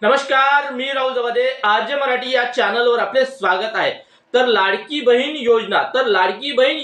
नमस्कार, मी राहुल जवादे आरजे मराठी या चॅनलवर आपले स्वागत आहे। तर लाडकी बहीण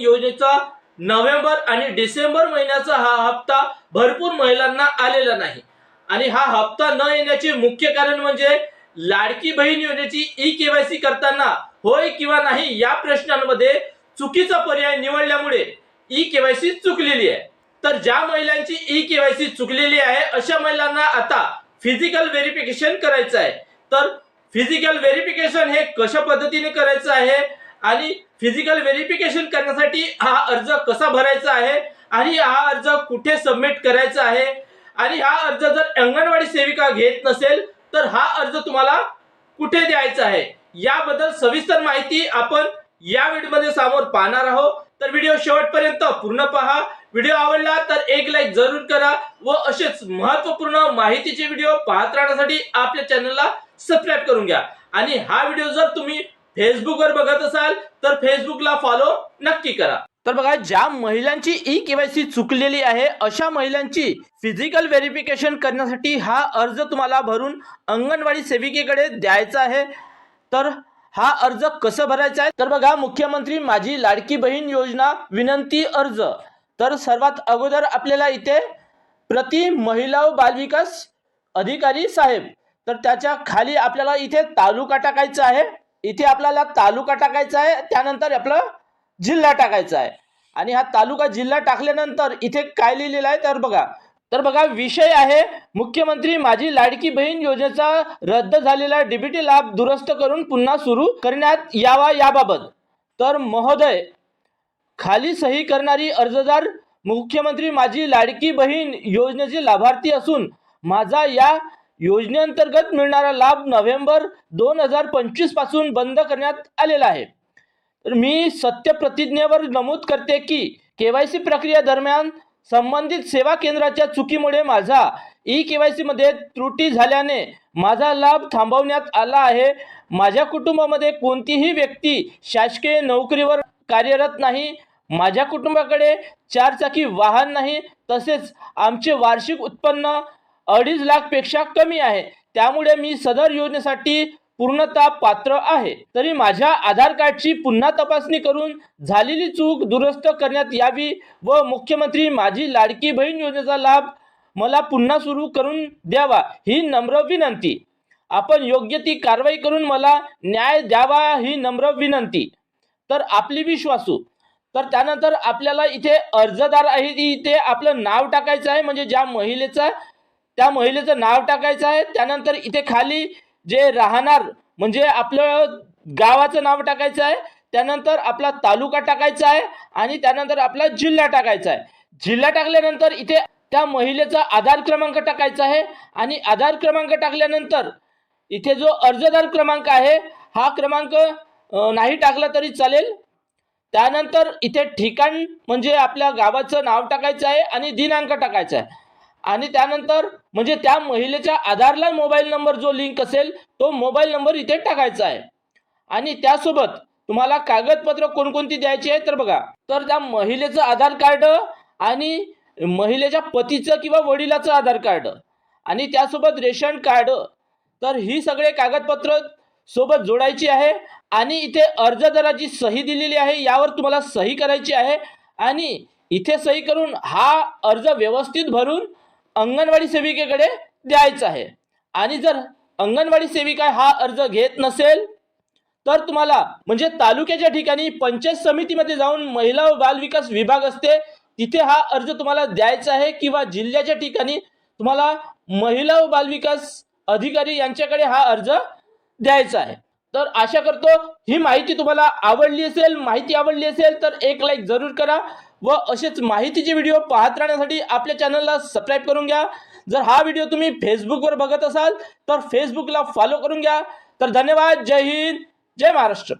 योजनेचा नोव्हेंबर आणि डिसेंबर महिन्याचा हा हप्ता भरपूर महिलांना आलेला नाही आणि हा हप्ता न येण्याचे मुख्य कारण म्हणजे लाडकी बहीण योजनेची ई-केवायसी करताना होय किंवा नाही या प्रश्नांमध्ये चुकीचा पर्याय निवडल्यामुळे ई-केवायसी चुकलेली आहे। तर ज्या महिलांची ई-केवायसी चुकलेली आहे अशा महिलांना आता फिजिकल व्हेरिफिकेशन करायचं आहे। तर फिजिकल व्हेरिफिकेशन हे कशा पद्धतीने करायचं आहे आणि फिजिकल व्हेरिफिकेशन करण्यासाठी हा अर्ज कसा भरायचा आहे आणि हा अर्ज कुठे सबमिट करायचा आहे आणि हा अर्ज जर अंगणवाडी सेविका घेत नसेल तर हा अर्ज तुम्हाला कुठे द्यायचा आहे याबद्दल सविस्तर माहिती आपण या व्हिडिओमध्ये समोर पाहणार आहोत। तर व्हिडिओ शेवटपर्यंत पूर्ण पहा। व्हिडिओ आवडला तर एक लाईक जरूर करा व असेच महत्त्वपूर्ण माहितीचे व्हिडिओ पाहत राहण्यासाठी आपल्या चॅनलला सबस्क्राइब करून घ्या आणि हा व्हिडिओ जर तुम्ही फेसबुकवर बघत असाल तर फेसबुकला फॉलो नक्की करा। तर बघा, ज्या महिलांची ई-केवायसी चुकलेली आहे अशा महिलांची फिजिकल व्हेरिफिकेशन करण्यासाठी हा अर्ज तुम्हाला भरून अंगणवाडी सेविकेकडे द्यायचा आहे। तर हा अर्ज कसा भरायचा आहे तर बघा, मुख्यमंत्री माझी लाडकी बहीण योजना विनंती अर्ज। तर सर्वात अगोदर आपल्याला इथे प्रति महिला व बालविकास अधिकारी साहेब, तर त्याच्या खाली आपल्याला इथे तालुका टाकायचा आहे। इथे आपल्याला तालुका टाकायचा आहे, त्यानंतर आपला जिल्हा टाकायचा आहे आणि हा तालुका जिल्हा टाकल्यानंतर इथे काय लिहिलेलं आहे तर बघा विषय आहे मुख्यमंत्री माझी लाडकी बहीण योजनेचा रद्द झालेला डीबीटी लाभ दुरुस्त करून पुन्हा सुरू करण्यात यावा याबाबत। तर महोदय, खाली सही करणारी अर्जदार मुख्यमंत्री माझी लाडकी बहीण योजनेचे लाभार्थी असून माझा या योजनेअंतर्गत मिळणारा लाभ नोव्हेंबर 2025 पासून बंद करण्यात आलेला आहे। तर मी सत्यप्रतिज्ञेवर नमूद करते की केवायसी प्रक्रिया दरम्यान संबंधित सेवा केंद्राच्या चुकीमुळे माझा ई-केवायसी मध्ये त्रुटी झाल्याने माझा लाभ थांबवण्यात आला आहे। माझ्या कुटुंबामध्ये कोणतीही व्यक्ती शासकीय नोकरीवर कार्यरत नाही। माझ्या कुटुंबाकडे चारचाकी वाहन नाही, तसेच आमचे वार्षिक उत्पन्न 2.5 लाख पेक्षा कमी आहे। त्यामुळे मी सदर योजनेसाठी पूर्णतः पात्र आहे। तरी माझ्या आधार कार्डची पुन्हा तपासणी करून झालेली चूक दुरुस्त करण्यात यावी व मुख्यमंत्री माझी लाडकी बहीण योजनेचा लाभ मला पुन्हा सुरू करून द्यावा ही नम्र विनंती। आपण योग्य ती कारवाई करून मला न्याय द्यावा ही नम्र विनंती। तर आपली विश्वासू। तर त्यानंतर आपल्याला इथे अर्जदार आहे इथे आपलं नाव टाकायचं आहे, म्हणजे त्या महिलेचं नाव टाकायचं आहे। त्यानंतर इथे खाली जे राहणार म्हणजे आपलं गावाचं नाव टाकायचं आहे, त्यानंतर आपला तालुका टाकायचा आहे आणि त्यानंतर आपला जिल्हा टाकायचा आहे। जिल्हा टाकल्यानंतर इथे त्या महिलेचा आधार क्रमांक टाकायचा आहे आणि आधार क्रमांक टाकल्यानंतर इथे जो अर्जदार क्रमांक आहे हा क्रमांक नाही टाकला तरी चालेल। त्यानंतर इथे ठिकाण म्हणजे आपल्या गावाचं नाव टाकायचं आहे आणि दिनांक टाकायचा आहे आणि त्यानंतर म्हणजे त्या महिलेच्या आधारला मोबाईल नंबर जो लिंक असेल तो मोबाईल नंबर इथे टाकायचा आहे आणि त्यासोबत तुम्हाला कागदपत्र कोणकोणती द्यायची आहे तर बघा, तर त्या महिलेचं आधार कार्ड आणि महिलेच्या पतीचं किंवा वडिलाचं आधार कार्ड आणि त्यासोबत रेशन कार्ड, तर ही सगळे कागदपत्र सोबत जोडायची आहे आणि इथे अर्जदाराची सही दिलेली आहे यावर तुम्हाला सही करायची आहे आणि इथे सही करून हा अर्ज व्यवस्थित भरून अंगणवाडी सेविकेकडे द्यायचा आहे। आणि जर अंगणवाडी सेविका हा अर्ज घेत नसेल तर तुम्हाला म्हणजे तालुक्याच्या ठिकाणी पंचायत समितीमध्ये जाऊन महिला व बाल विकास विभाग असते तिथे हा अर्ज तुम्हाला द्यायचा आहे किंवा जिल्ह्याच्या ठिकाणी तुम्हाला महिला व बाल विकास अधिकारी यांच्याकडे हा अर्ज द्यायचा आहे। तर आशा करतो ही माहिती तुम्हाला आवडली असेल तर एक लाईक जरूर करा व असेच माहितीचे व्हिडिओ पाहत राहण्यासाठी आपल्या चॅनलला सबस्क्राइब करून घ्या। जर हा व्हिडिओ तुम्ही फेसबुकवर बघत असाल तर फेसबुकला फॉलो करून घ्या। तर धन्यवाद। जय हिंद, जय महाराष्ट्र।